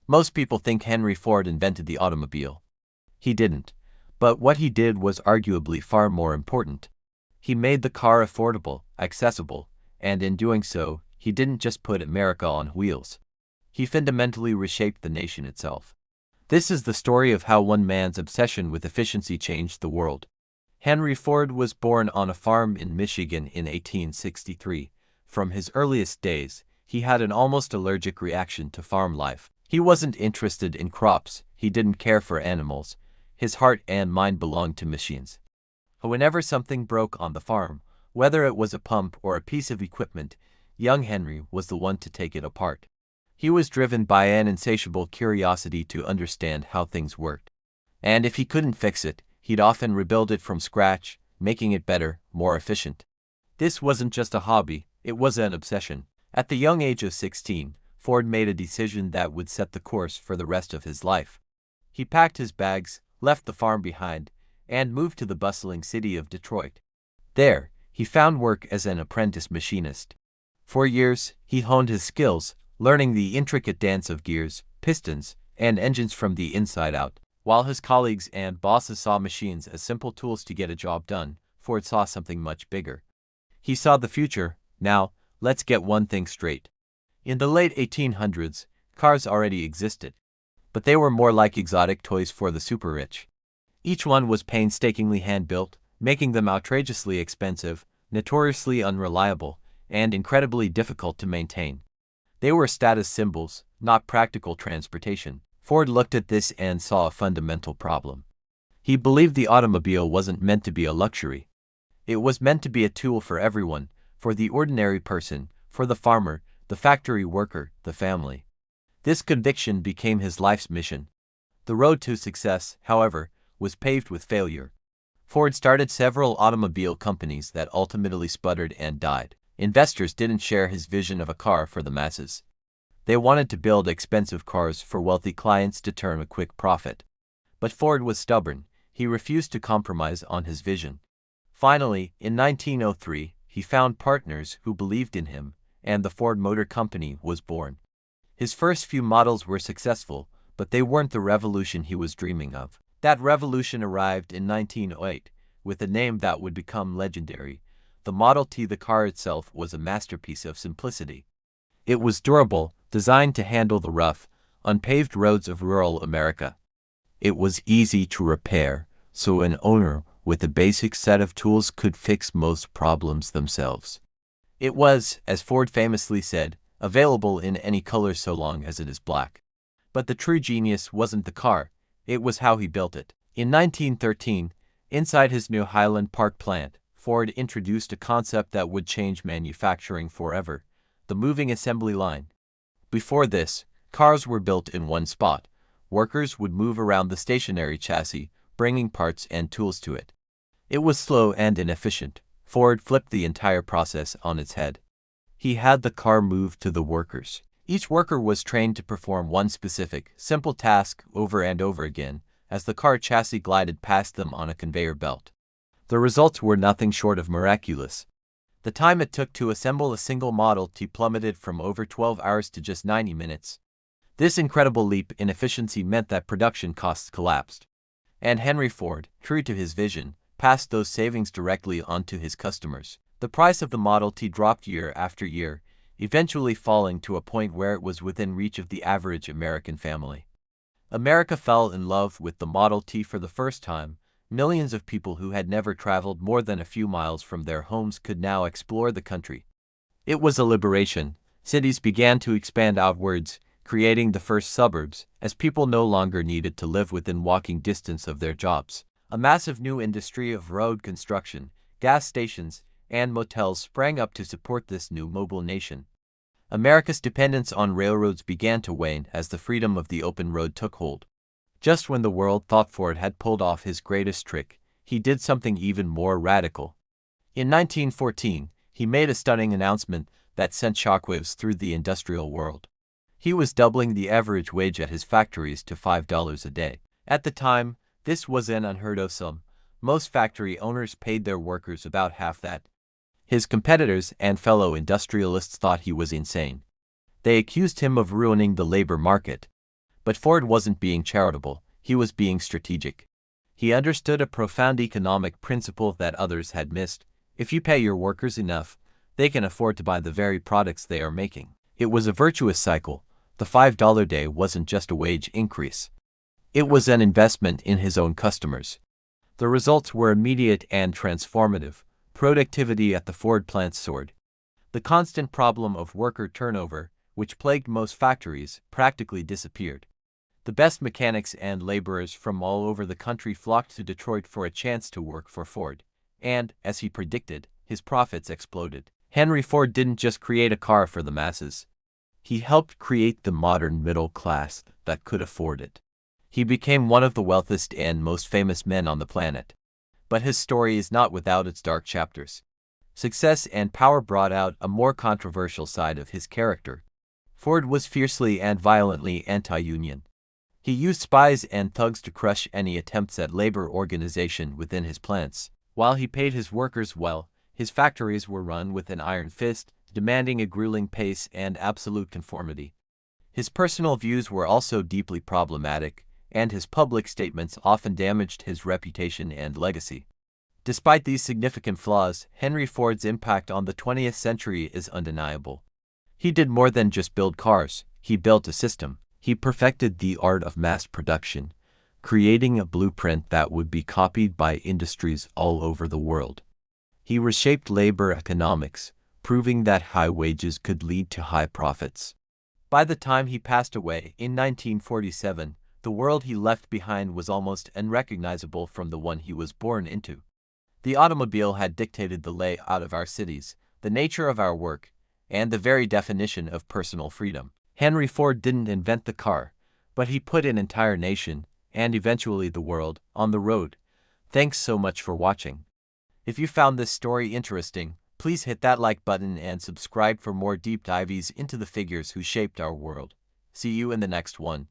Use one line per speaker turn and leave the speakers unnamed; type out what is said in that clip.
Most people think Henry Ford invented the automobile. He didn't. But what he did was arguably far more important. He made the car affordable, accessible, and in doing so, he didn't just put America on wheels. He fundamentally reshaped the nation itself. This is the story of how one man's obsession with efficiency changed the world. Henry Ford was born on a farm in Michigan in 1863. From his earliest days, he had an almost allergic reaction to farm life. He wasn't interested in crops, he didn't care for animals. His heart and mind belonged to machines. Whenever something broke on the farm, whether it was a pump or a piece of equipment, young Henry was the one to take it apart. He was driven by an insatiable curiosity to understand how things worked. And if he couldn't fix it, he'd often rebuild it from scratch, making it better, more efficient. This wasn't just a hobby, it was an obsession. At the young age of 16, Ford made a decision that would set the course for the rest of his life. He packed his bags, left the farm behind, and moved to the bustling city of Detroit. There, he found work as an apprentice machinist. For years, he honed his skills, learning the intricate dance of gears, pistons, and engines from the inside out. While his colleagues and bosses saw machines as simple tools to get a job done, Ford saw something much bigger. He saw the future. Now, let's get one thing straight. In the late 1800s, cars already existed. But they were more like exotic toys for the super-rich. Each one was painstakingly hand-built, making them outrageously expensive, notoriously unreliable, and incredibly difficult to maintain. They were status symbols, not practical transportation. Ford looked at this and saw a fundamental problem. He believed the automobile wasn't meant to be a luxury. It was meant to be a tool for everyone, for the ordinary person, for the farmer, the factory worker, the family. This conviction became his life's mission. The road to success, however, was paved with failure. Ford started several automobile companies that ultimately sputtered and died. Investors didn't share his vision of a car for the masses. They wanted to build expensive cars for wealthy clients to turn a quick profit. But Ford was stubborn. He refused to compromise on his vision. Finally, in 1903, he found partners who believed in him, and the Ford Motor Company was born. His first few models were successful, but they weren't the revolution he was dreaming of. That revolution arrived in 1908, with a name that would become legendary. The Model T. The car itself was a masterpiece of simplicity. It was durable, designed to handle the rough, unpaved roads of rural America. It was easy to repair, so an owner with a basic set of tools could fix most problems themselves. It was, as Ford famously said, available in any color so long as it is black. But the true genius wasn't the car, it was how he built it. In 1913, inside his new Highland Park plant, Ford introduced a concept that would change manufacturing forever: the moving assembly line. Before this, cars were built in one spot. Workers would move around the stationary chassis, bringing parts and tools to it. It was slow and inefficient. Ford flipped the entire process on its head. He had the car moved to the workers. Each worker was trained to perform one specific, simple task over and over again, as the car chassis glided past them on a conveyor belt. The results were nothing short of miraculous. The time it took to assemble a single Model T plummeted from over 12 hours to just 90 minutes. This incredible leap in efficiency meant that production costs collapsed. And Henry Ford, true to his vision, passed those savings directly onto his customers. The price of the Model T dropped year after year, eventually falling to a point where it was within reach of the average American family. America fell in love with the Model T for the first time. Millions of people who had never traveled more than a few miles from their homes could now explore the country. It was a liberation. Cities began to expand outwards, creating the first suburbs, as people no longer needed to live within walking distance of their jobs. A massive new industry of road construction, gas stations, and motels sprang up to support this new mobile nation. America's dependence on railroads began to wane as the freedom of the open road took hold. Just when the world thought Ford had pulled off his greatest trick, he did something even more radical. In 1914, he made a stunning announcement that sent shockwaves through the industrial world. He was doubling the average wage at his factories to $5 a day. At the time, this was an unheard of sum. Most factory owners paid their workers about half that. His competitors and fellow industrialists thought he was insane. They accused him of ruining the labor market. But Ford wasn't being charitable, he was being strategic. He understood a profound economic principle that others had missed. If you pay your workers enough, they can afford to buy the very products they are making. It was a virtuous cycle. The $5 day wasn't just a wage increase. It was an investment in his own customers. The results were immediate and transformative. Productivity at the Ford plants soared. The constant problem of worker turnover, which plagued most factories, practically disappeared. The best mechanics and laborers from all over the country flocked to Detroit for a chance to work for Ford. And, as he predicted, his profits exploded. Henry Ford didn't just create a car for the masses. He helped create the modern middle class that could afford it. He became one of the wealthiest and most famous men on the planet. But his story is not without its dark chapters. Success and power brought out a more controversial side of his character. Ford was fiercely and violently anti-union. He used spies and thugs to crush any attempts at labor organization within his plants. While he paid his workers well, his factories were run with an iron fist, demanding a grueling pace and absolute conformity. His personal views were also deeply problematic, and his public statements often damaged his reputation and legacy. Despite these significant flaws, Henry Ford's impact on the 20th century is undeniable. He did more than just build cars, he built a system. He perfected the art of mass production, creating a blueprint that would be copied by industries all over the world. He reshaped labor economics, proving that high wages could lead to high profits. By the time he passed away in 1947, the world he left behind was almost unrecognizable from the one he was born into. The automobile had dictated the layout of our cities, the nature of our work, and the very definition of personal freedom. Henry Ford didn't invent the car, but he put an entire nation, and eventually the world, on the road. Thanks so much for watching. If you found this story interesting, please hit that like button and subscribe for more deep dives into the figures who shaped our world. See you in the next one.